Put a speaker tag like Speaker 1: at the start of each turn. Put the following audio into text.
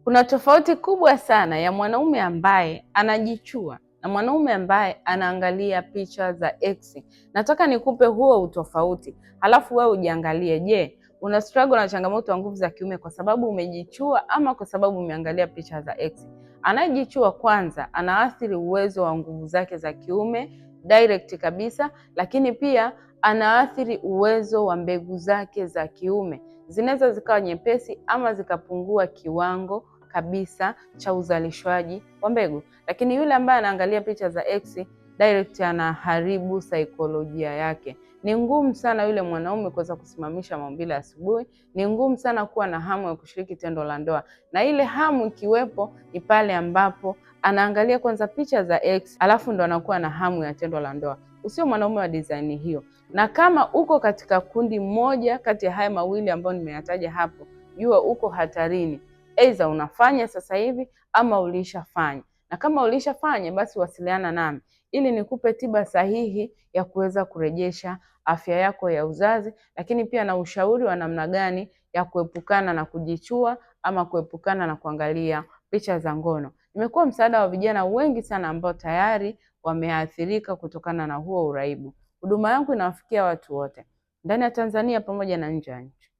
Speaker 1: Kuna tofauti kubwa sana ya mwanaume ambaye anajichua na mwanaume ambaye anaangalia picha za ex. Nataka nikupe huo utofauti, halafu wewe ujiangalie. Je, una struggle na changamoto ya nguvu za kiume kwa sababu umejichua ama kwa sababu umeangalia picha za ex? Anayejichua kwanza anaathiri uwezo wa nguvu zake za kiume direct kabisa, lakini pia anaathiri uwezo wa mbegu zake za kiume. Zinaweza zikawa nyepesi ama zikapungua kiwango kabisa cha uzalishwaji wa mbegu. Lakini yule ambaye anaangalia picha za ex direct anaharibu saikolojia yake. Ni ngumu sana yule mwanaume kuweza kusimamisha maumbile asubuhi, ni ngumu sana kuwa na hamu ya kushiriki tendo la ndoa. Na ile hamu ikiwepo ni pale ambapo anaangalia kwanza picha za ex, alafu ndo anakuwa na hamu ya tendo la ndoa. Usio mwanaume wa design hiyo. Na kama uko katika kundi moja kati ya haya mawili ambayo nimeyataja hapo, jua uko hatarini. Aidha unafanya sasa hivi ama ulishafanya. Na kama ulishafanya, basi wasiliana nami ili nikupe tiba sahihi ya kuweza kurejesha afya yako ya uzazi, lakini pia na ushauri wa namna gani ya kuepukana na kujichua ama kuepukana na kuangalia picha za ngono. Nimekuwa msaada wa vijana wengi sana ambao tayari wameathirika kutokana na huo uraibu. Huduma yangu inawafikia watu wote ndani ya Tanzania pamoja na nje ya nchi.